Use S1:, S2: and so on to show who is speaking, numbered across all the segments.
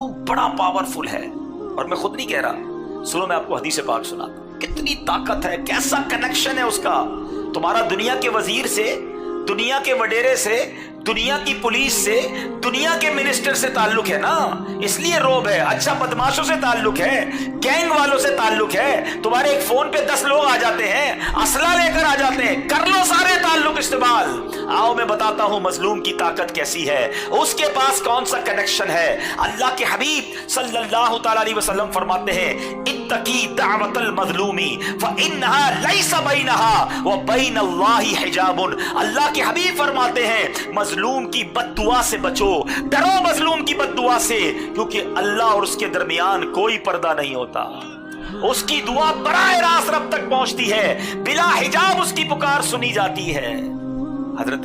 S1: वो बड़ा पावरफुल है, और मैं खुद नहीं कह रहा, सुनो मैं आपको हदीस पाक सुनाता हूं। कितनी ताकत है, कैसा कनेक्शन है उसका। तुम्हारा दुनिया के वजीर से, दुनिया के वडेरे से, दुनिया की पुलिस से, दुनिया के मिनिस्टर से ताल्लुक है ना, इसलिए रोब है। अच्छा, बदमाशों से ताल्लुक है, गैंग वालों से ताल्लुक है। तुम्हारे एक फोन पे 10 लोग आ जाते हैं, असला लेकर आ जाते हैं, कर लो सारे ताल्लुक इस्तेमाल। आओ मैं बताता हूं मजलूम की ताकत कैसी है, उसके पास कौन सा कनेक्शन है। अल्लाह के हबीब सल्लल्लाहु तआला अलैहि वसल्लम फरमाते हैं, इत्तकी दावतल मजलूमी फइन्नहा लैसा बैनहा व बैनल्लाहि हिजाबुन। अल्लाह के हबीब फरमाते हैं, मजलूम की बद्दुआ से बचो, डरो मजलूम की बद्दुआ से, क्योंकि अल्लाह और उसके दरमियान कोई पर्दा नहीं होता। उसकी दुआ बराह रास्त रब तक पहुंचती है, बिला हिजाब उसकी पुकार सुनी जाती है। हजरत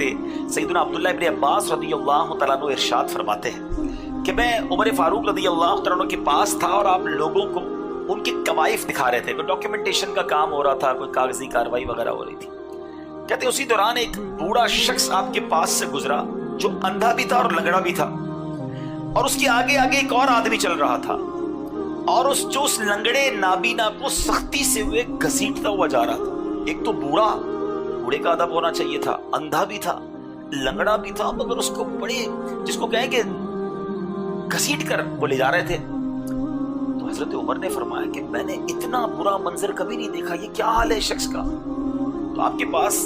S1: सैयदना अब्दुल्लाह इब्न अब्बास रदियल्लाहु तआला अन्हु इरशाद फरमाते हैं कि मैं उमर फारूक रदियल्लाहु तआला अन्हु के पास था और आप लोगों को उनके कवाइफ दिखा रहे थे, कोई डॉक्यूमेंटेशन का काम हो रहा था, कोई कागजी कार्रवाई वगैरह हो रही थी। कहते उसी दौरान एक बूढ़ा शख्स आपके पास से गुजरा जो अंधा भी था और लंगड़ा भी था, और उसके आगे आगे एक और आदमी चल रहा था, और उस लंगड़े नाबीना को सख्ती से हुए घसीटता हुआ जा रहा था। एक तो बूढ़े का अदब होना चाहिए था, अंधा भी था, लंगड़ा भी था, मगर उसको बड़े, जिसको कहेंगे, घसीट कर वो ले जा रहे थे। तो हजरत उमर ने फरमाया कि मैंने इतना बुरा मंजर कभी नहीं देखा, ये क्या हाल है शख्स का। तो आपके पास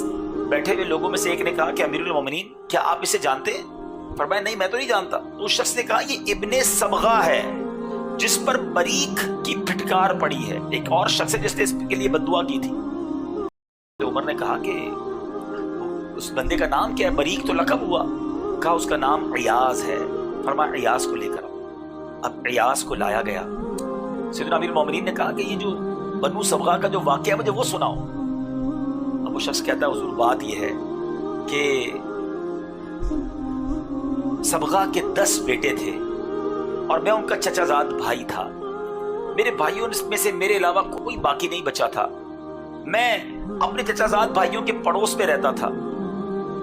S1: बैठे हुए लोगों में से एक ने कहा कि अमीरुल मोमिनीन, क्या आप इसे जानते हैं? फरमाया नहीं, मैं तो नहीं जानता। तो उस शख्स ने कहा, ये इब्ने सबगा है, जिस पर बरीक की फिटकार पड़ी है। एक और शख्स है जिसने इसके लिए बद्दुआ की थी। तो उमर ने कहा कि उस बंदे का नाम क्या है? बरीक तो लकब हुआ। कहा उसका नाम इयाज है। फरमाया इयाज को लेकर आओ। अब इयाज को लाया गया। सैयदना अमीरुल मोमिनीन ने कहा कि ये जो बनु सबगा का जो वाकया है मुझे वो सुनाओ। अब वो शख्स कहता है, हुजूर बात ये है कि सबगा के 10 बेटे थे और मैं उनका चचाजाद भाई था। मेरे भाइयों में से मेरे अलावा कोई बाकी नहीं बचा था। मैं अपने चचाजाद भाइयों के पड़ोस में रहता था।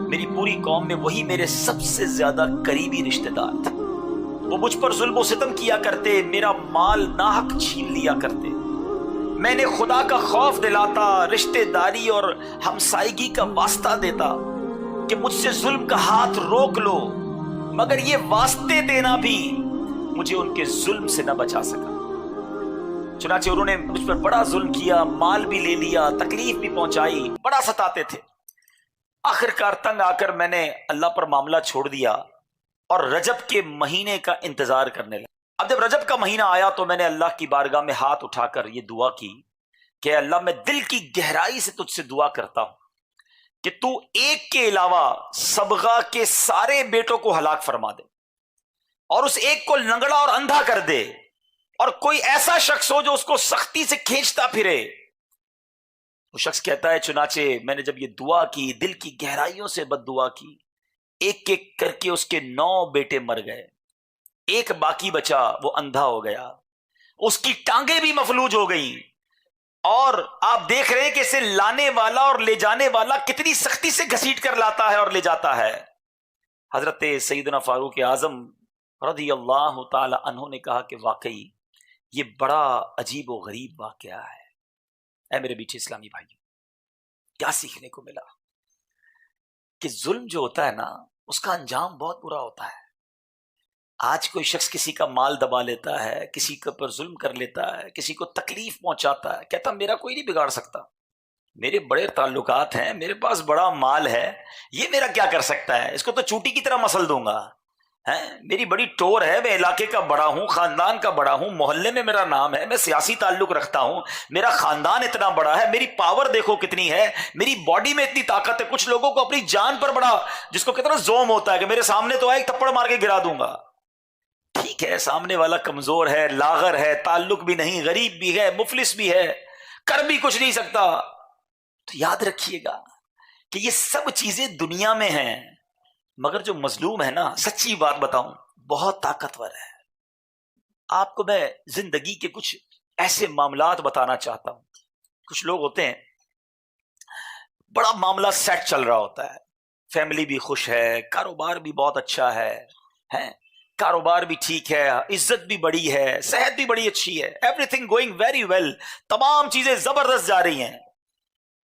S1: मेरी पूरी कौम में वही मेरे सबसे ज्यादा करीबी रिश्तेदार थे। वो मुझ पर जुल्म और सितम किया करते, मेरा माल नाहक छीन लिया करते। मैंने खुदा का खौफ दिलाता, रिश्तेदारी और हमसायगी का वास्ता देता कि मुझसे जुल्म का हाथ रोक लो, मगर ये वास्ते देना भी मुझे उनके जुल्म से न बचा सका। चुनाचे उन्होंने मुझ पर बड़ा जुल्म किया, माल भी ले लिया, तकलीफ भी पहुंचाई, बड़ा सताते थे। आखिरकार तंग आकर मैंने अल्लाह पर मामला छोड़ दिया और रजब के महीने का इंतजार करने लगा। अब जब रजब का महीना आया तो मैंने अल्लाह की बारगाह में हाथ उठाकर ये दुआ की कि अल्लाह, मैं दिल की गहराई से तुझसे दुआ करता हूं कि तू एक के अलावा सबगा के सारे बेटों को हलाक फरमा दे और उस एक को लंगड़ा और अंधा कर दे, और कोई ऐसा शख्स हो जो उसको सख्ती से खींचता फिरे। वो शख्स कहता है, चुनाचे मैंने जब ये दुआ की, दिल की गहराइयों से बद्दुआ की, एक एक करके उसके 9 बेटे मर गए, एक बाकी बचा, वो अंधा हो गया, उसकी टांगे भी मफलूज हो गई। और आप देख रहे हैं कि इसे लाने वाला और ले जाने वाला कितनी सख्ती से घसीट कर लाता है और ले जाता है। हजरत सैयदना फारूक आजम रदियल्लाहु ताला अन्हु ने कहा कि वाकई ये बड़ा अजीब और गरीब वाकया है। ऐ मेरे बीच इस्लामी भाइयों, क्या सीखने को मिला कि जुल्म जो होता है ना, उसका अंजाम बहुत बुरा होता है। आज कोई शख्स किसी का माल दबा लेता है, किसी के ऊपर जुल्म कर लेता है, किसी को तकलीफ पहुंचाता है, कहता मेरा कोई नहीं बिगाड़ सकता, मेरे बड़े ताल्लुकात हैं, मेरे पास बड़ा माल है, ये मेरा क्या कर सकता है, इसको तो चूटी की तरह मसल दूंगा, है मेरी बड़ी टोर है, मैं इलाके का बड़ा हूं, खानदान का बड़ा हूं, मोहल्ले में मेरा नाम है, मैं सियासी ताल्लुक रखता हूं, मेरा खानदान इतना बड़ा है, मेरी पावर देखो कितनी है, मेरी बॉडी में इतनी ताकत है। कुछ लोगों को अपनी जान पर बड़ा, जिसको कितना जोम होता है कि मेरे सामने तो आए थप्पड़ मार के गिरा दूंगा। ठीक है, सामने वाला कमजोर है, लागर है, ताल्लुक भी नहीं, गरीब भी है, मुफलिस भी है, कर भी कुछ नहीं सकता। तो याद रखिएगा कि ये सब चीजें दुनिया में हैं, मगर जो मजलूम है ना, सच्ची बात बताऊं, बहुत ताकतवर है। आपको मैं जिंदगी के कुछ ऐसे मामलात बताना चाहता हूं। कुछ लोग होते हैं, बड़ा मामला सेट चल रहा होता है, फैमिली भी खुश है, कारोबार भी बहुत अच्छा है, کاروبار بھی ٹھیک ہے، عزت بھی بڑی ہے، صحت بھی بڑی اچھی ہے، everything going very well, تمام چیزیں زبردست جا رہی ہیں.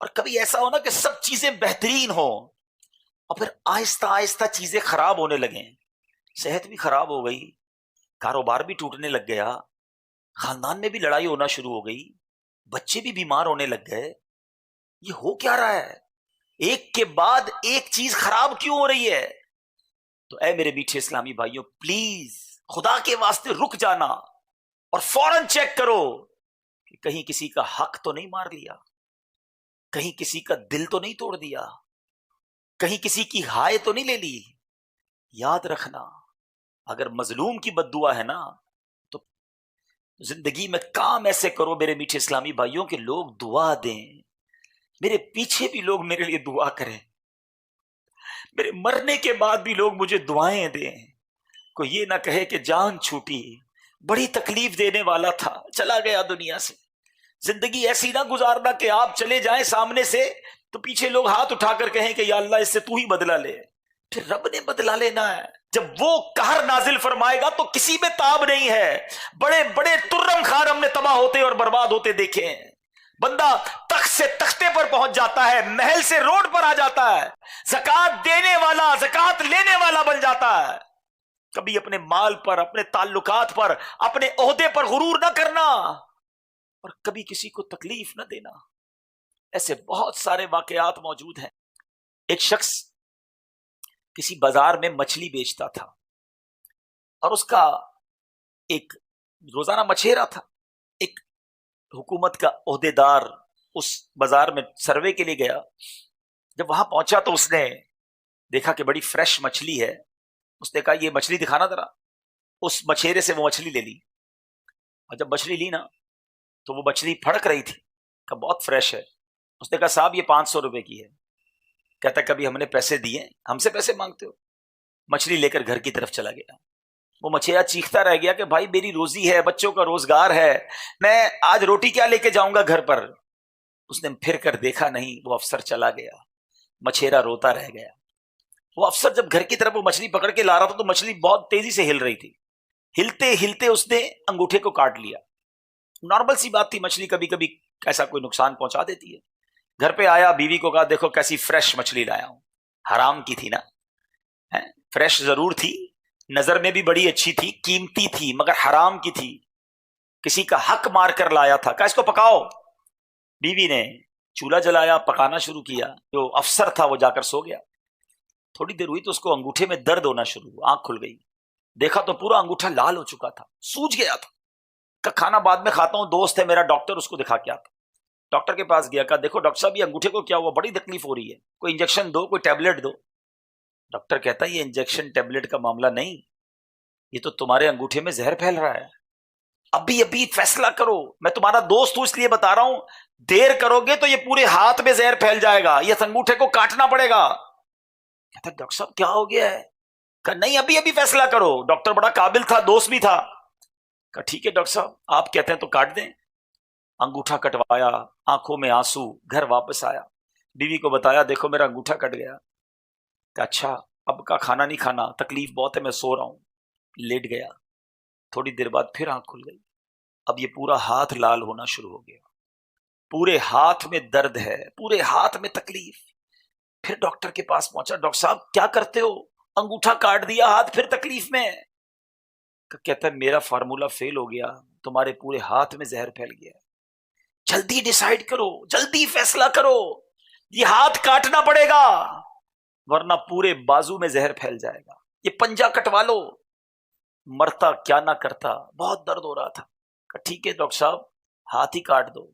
S1: اور کبھی ایسا ہونا کہ سب چیزیں بہترین ہو اور پھر آہستہ آہستہ چیزیں خراب ہونے لگیں، صحت بھی خراب ہو گئی، کاروبار بھی ٹوٹنے لگ گیا، خاندان میں بھی لڑائی ہونا شروع ہو گئی، بچے بھی بیمار ہونے لگ گئے. یہ ہو کیا رہا ہے؟ ایک کے بعد ایک چیز خراب کیوں ہو رہی ہے؟ تو اے میرے میٹھے اسلامی بھائیوں، پلیز خدا کے واسطے رک جانا اور فوراً چیک کرو کہ کہیں کسی کا حق تو نہیں مار لیا، کہیں کسی کا دل تو نہیں توڑ دیا، کہیں کسی کی ہائے تو نہیں لے لی. یاد رکھنا، اگر مظلوم کی بد دعا ہے نا تو زندگی میں کام ایسے کرو میرے میٹھے اسلامی بھائیوں کہ لوگ دعا دیں، میرے پیچھے بھی لوگ میرے لیے دعا کریں، میرے مرنے کے بعد بھی لوگ مجھے دعائیں دیں. کوئی یہ نہ کہے کہ جان چھوٹی، بڑی تکلیف دینے والا تھا، چلا گیا دنیا سے. زندگی ایسی نہ گزارنا کہ آپ چلے جائیں سامنے سے تو پیچھے لوگ ہاتھ اٹھا کر کہیں کہ یا اللہ اس سے تو ہی بدلہ لے. پھر رب نے بدلہ لینا ہے. جب وہ قہر نازل فرمائے گا تو کسی میں تاب نہیں ہے. بڑے بڑے ترم خار ہم نے تباہ ہوتے اور برباد ہوتے دیکھے ہیں. بندہ تخت سے تختے پر پہنچ جاتا ہے، محل سے روڈ پر آ جاتا ہے، زکات دینے والا زکات لینے والا بن جاتا ہے. کبھی اپنے مال پر، اپنے تعلقات پر، اپنے عہدے پر غرور نہ کرنا اور کبھی کسی کو تکلیف نہ دینا. ایسے بہت سارے واقعات موجود ہیں. ایک شخص کسی بازار میں مچھلی بیچتا تھا اور اس کا ایک روزانہ مچھیرا تھا. ایک حکومت کا عہدے دار اس بازار میں سروے کے لیے گیا. جب وہاں پہنچا تو اس نے دیکھا کہ بڑی فریش مچھلی ہے. اس نے کہا یہ مچھلی دکھانا ذرا. اس مچھیرے سے وہ مچھلی لے لی اور جب مچھلی لی نا تو وہ مچھلی پھڑک رہی تھی کہ بہت فریش ہے. اس نے کہا صاحب یہ 500 روپے کی ہے. کہتا کبھی ہم نے پیسے دیے، ہم سے پیسے مانگتے ہو؟ مچھلی لے کر گھر کی طرف چلا گیا. وہ مچھیرا چیختا رہ گیا کہ بھائی میری روزی ہے، بچوں کا روزگار ہے، میں آج روٹی کیا لے کے جاؤں گا گھر پر. اس نے پھر کر دیکھا نہیں، وہ افسر چلا گیا. مچھیرا روتا رہ گیا. وہ افسر جب گھر کی طرف وہ مچھلی پکڑ کے لا رہا تھا تو مچھلی بہت تیزی سے ہل رہی تھی. ہلتے ہلتے اس نے انگوٹھے کو کاٹ لیا. نارمل سی بات تھی، مچھلی کبھی کبھی ایسا کوئی نقصان پہنچا دیتی ہے. گھر پہ آیا، بیوی کو کہا دیکھو کیسی فریش مچھلی لایا ہوں. حرام کی تھی نا، فریش ضرور تھی، نظر میں بھی بڑی اچھی تھی، قیمتی تھی، مگر حرام کی تھی، کسی کا حق مار کر لایا تھا. کہا اس کو پکاؤ. بیوی نے چولہا جلایا، پکانا شروع کیا. جو افسر تھا وہ جا کر سو گیا. تھوڑی دیر ہوئی تو اس کو انگوٹھے میں درد ہونا شروع ہوا. آنکھ کھل گئی، دیکھا تو پورا انگوٹھا لال ہو چکا تھا، سوج گیا تھا. کہ کھانا بعد میں کھاتا ہوں، دوست ہے میرا ڈاکٹر، اس کو دکھا کے آتا. ڈاکٹر کے پاس گیا، کہا دیکھو ڈاکٹر صاحب یہ انگوٹھے کو کیا ہوا، بڑی تکلیف ہو رہی ہے، کوئی انجیکشن دو، کوئی ٹیبلٹ دو. ڈاکٹر کہتا ہے یہ انجیکشن ٹیبلٹ کا معاملہ نہیں، یہ تو تمہارے انگوٹھے میں زہر پھیل رہا ہے. ابھی ابھی فیصلہ کرو، میں تمہارا دوست ہوں اس لیے بتا رہا ہوں، دیر کرو گے تو یہ پورے ہاتھ میں زہر پھیل جائے گا، یہ انگوٹھے کو کاٹنا پڑے گا. کہتا ہے ڈاکٹر صاحب کیا ہو گیا ہے؟ کہا نہیں ابھی ابھی فیصلہ کرو. ڈاکٹر بڑا قابل تھا، دوست بھی تھا. کہا ٹھیک ہے ڈاکٹر صاحب آپ کہتے ہیں تو کاٹ دیں. انگوٹھا کٹوایا، آنکھوں میں آنسو، گھر واپس آیا، بیوی کو بتایا دیکھو میرا انگوٹھا کٹ گیا. کہ اچھا اب کا کھانا نہیں کھانا، تکلیف بہت ہے، میں سو رہا ہوں. لیٹ گیا. تھوڑی دیر بعد پھر آنکھ کھل گئی. اب یہ پورا ہاتھ لال ہونا شروع ہو گیا، پورے ہاتھ میں درد ہے، پورے ہاتھ میں تکلیف. پھر ڈاکٹر کے پاس پہنچا، ڈاکٹر صاحب کیا کرتے ہو، انگوٹھا کاٹ دیا، ہاتھ پھر تکلیف میں. کہتا ہے میرا فارمولا فیل ہو گیا، تمہارے پورے ہاتھ میں زہر پھیل گیا. جلدی ڈیسائیڈ کرو، جلدی فیصلہ کرو، یہ ہاتھ کاٹنا پڑے گا ورنہ پورے بازو میں زہر پھیل جائے گا. یہ پنجہ کٹوا لو. مرتا کیا نہ کرتا، بہت درد ہو رہا تھا. کہ ٹھیک ہے ڈاکٹر صاحب ہاتھ ہی کاٹ دو.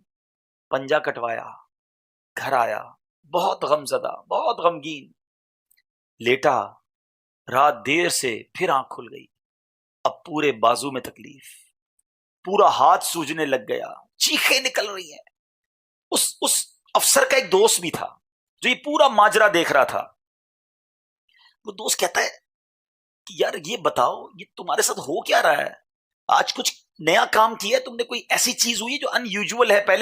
S1: پنجہ کٹوایا، گھر آیا، بہت غم زدہ، بہت غمگین. لیٹا، رات دیر سے پھر آنکھ کھل گئی. اب پورے بازو میں تکلیف، پورا ہاتھ سوجنے لگ گیا، چیخیں نکل رہی ہیں. اس افسر کا ایک دوست بھی تھا جو یہ پورا ماجرا دیکھ رہا تھا. وہ دوست کہتا ہے کہ یار یہ بتاؤ یہ تمہارے ساتھ ہو کیا رہا ہے، آج کچھ نیا کام کیا ہے تم نے، کوئی ایسی چیز ہوئی ہے جو ان یوزول ہے، پہلے